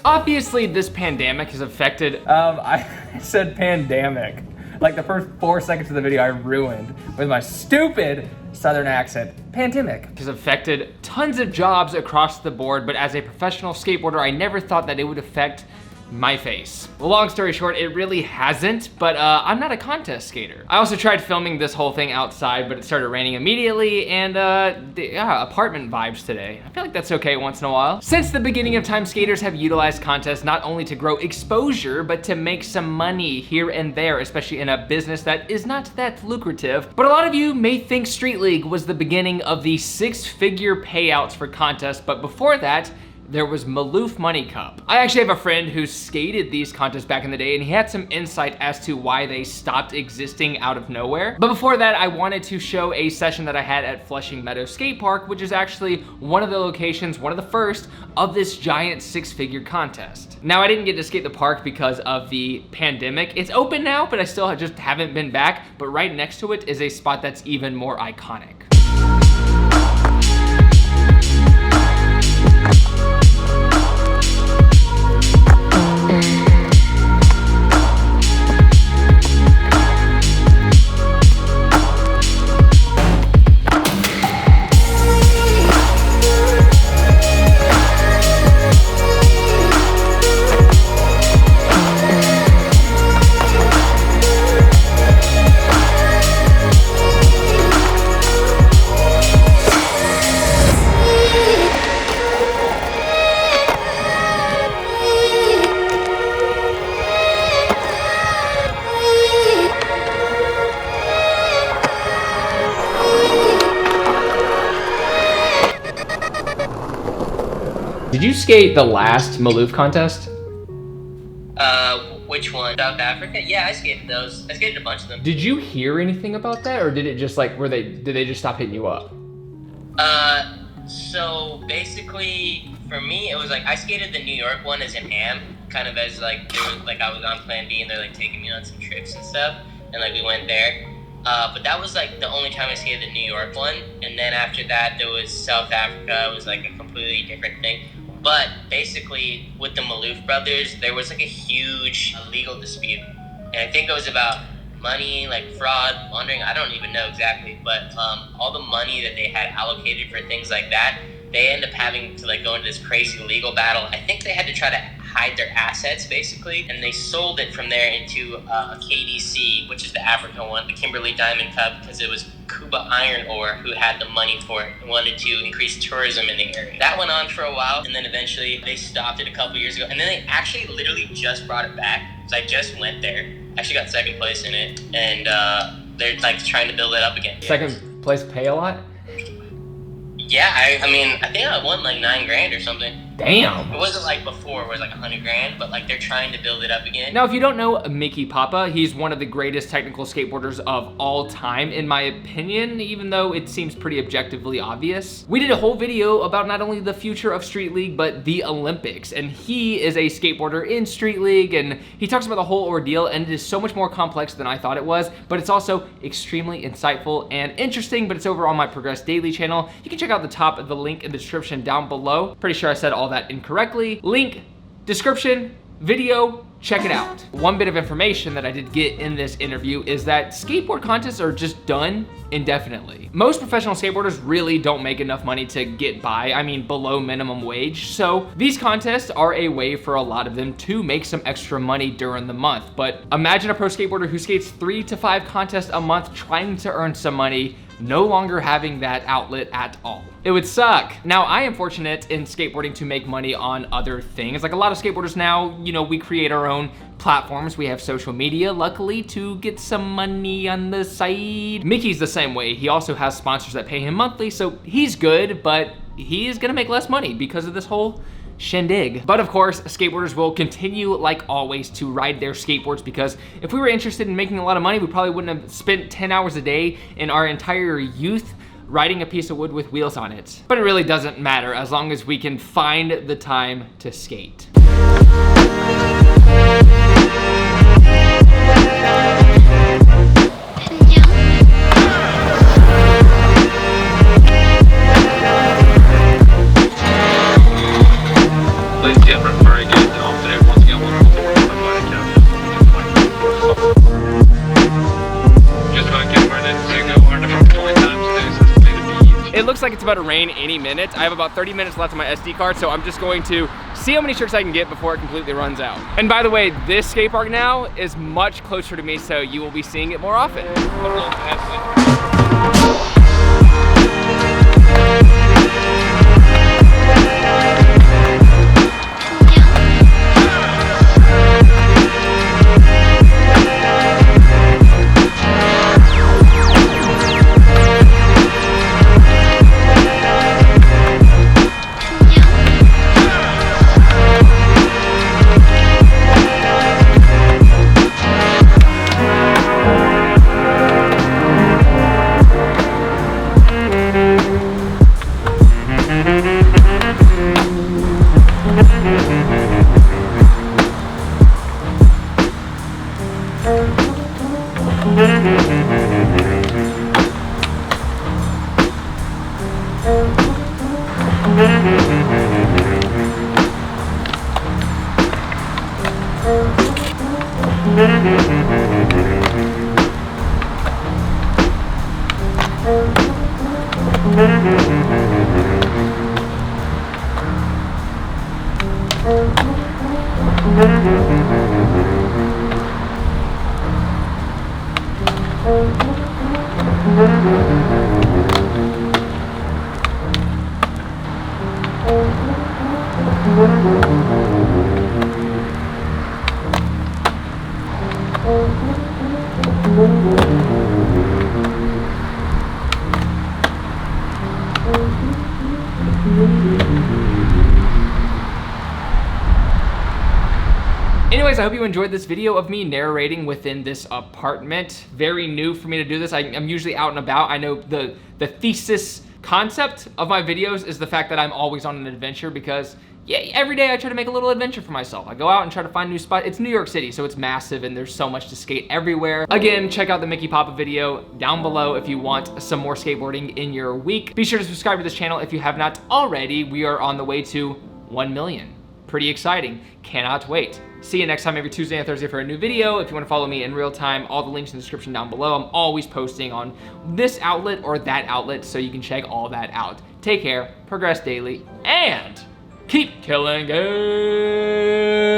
Obviously, this pandemic has affected... I said pandemic. Like the first 4 seconds of the video I ruined with my stupid Southern accent. Pandemic. Has affected tons of jobs across the board, but as a professional skateboarder, I never thought that it would affect my face. Well, long story short, it really hasn't, but I'm not a contest skater. I also tried filming this whole thing outside, but it started raining immediately, and apartment vibes today. I feel like that's okay once in a while. Since the beginning of time, skaters have utilized contests not only to grow exposure, but to make some money here and there, especially in a business that is not that lucrative. But a lot of you may think Street League was the beginning of the 6-figure payouts for contests, but before that, there was Maloof Money Cup. I actually have a friend who skated these contests back in the day, and he had some insight as to why they stopped existing out of nowhere. But before that, I wanted to show a session that I had at Flushing Meadow Skate Park, which is actually one of the locations, one of the first, of this giant 6-figure contest. Now, I didn't get to skate the park because of the pandemic. It's open now, but I still just haven't been back. But right next to it is a spot that's even more iconic. Did you skate the last Maloof contest? Which one? South Africa? Yeah, I skated those. I skated a bunch of them. Did you hear anything about that, or did it just like, did they just stop hitting you up? So basically, for me, it was like, I skated the New York one as an AM, kind of as like, I was on plan B and they're like taking me on some trips and stuff, and like we went there. But that was like the only time I skated the New York one, and then after that, there was South Africa. It was like a completely different thing. But basically, with the Maloof brothers, there was like a huge legal dispute. And I think it was about money, like fraud, laundering, I don't even know exactly. But all the money that they had allocated for things like that, they ended up having to like go into this crazy legal battle. I think they had to try to hide their assets, basically. And they sold it from there into a KDC, which is the African one, the Kimberley Diamond Cup, because it was Cuba Iron Ore who had the money for it and wanted to increase tourism in the area. That went on for a while, and then eventually they stopped it a couple years ago, and then they actually literally just brought it back. So I just went there, actually got second place in it, and they're like trying to build it up again. Second place pay a lot? Yeah, I mean, I think I won like $9,000 or something. Damn. It wasn't like before, it was like $100,000, but like they're trying to build it up again. Now, if you don't know Mickey Papa, he's one of the greatest technical skateboarders of all time, in my opinion, even though it seems pretty objectively obvious. We did a whole video about not only the future of Street League, but the Olympics, and he is a skateboarder in Street League, and he talks about the whole ordeal, and it is so much more complex than I thought it was, but it's also extremely insightful and interesting, but it's over on my Progress Daily channel. You can check out the top of the link in the description down below. Pretty sure I said all that incorrectly. Link, description, video, check it out. One bit of information that I did get in this interview is that skateboard contests are just done indefinitely. Most professional skateboarders really don't make enough money to get by, I mean below minimum wage, so these contests are a way for a lot of them to make some extra money during the month. But imagine a pro skateboarder who skates 3 to 5 contests a month trying to earn some money, no longer having that outlet at all. It would suck. Now, I am fortunate in skateboarding to make money on other things. Like a lot of skateboarders now, you know, we create our own platforms. We have social media, luckily, to get some money on the side. Mickey's the same way. He also has sponsors that pay him monthly, so he's good, but he's gonna make less money because of this whole shindig. But of course, skateboarders will continue, like always, to ride their skateboards, because if we were interested in making a lot of money, we probably wouldn't have spent 10 hours a day in our entire youth riding a piece of wood with wheels on it. But it really doesn't matter as long as we can find the time to skate. Please get very good. it's about to rain any minute. I have about 30 minutes left on my SD card, so I'm just going to see how many tricks I can get before it completely runs out. And by the way, this skate park now is much closer to me, so you will be seeing it more often. Anyways, I hope you enjoyed this video of me narrating within this apartment. Very new for me to do this. I'm usually out and about. I know the thesis concept of my videos is the fact that I'm always on an adventure because yeah, every day I try to make a little adventure for myself. I go out and try to find new spots. It's New York City, so it's massive and there's so much to skate everywhere. Again, check out the Mickey Papa video down below if you want some more skateboarding in your week. Be sure to subscribe to this channel if you have not already. We are on the way to 1 million. Pretty exciting, cannot wait. See you next time every Tuesday and Thursday for a new video. If you wanna follow me in real time, all the links in the description down below. I'm always posting on this outlet or that outlet, so you can check all that out. Take care, progress daily, and keep killing it.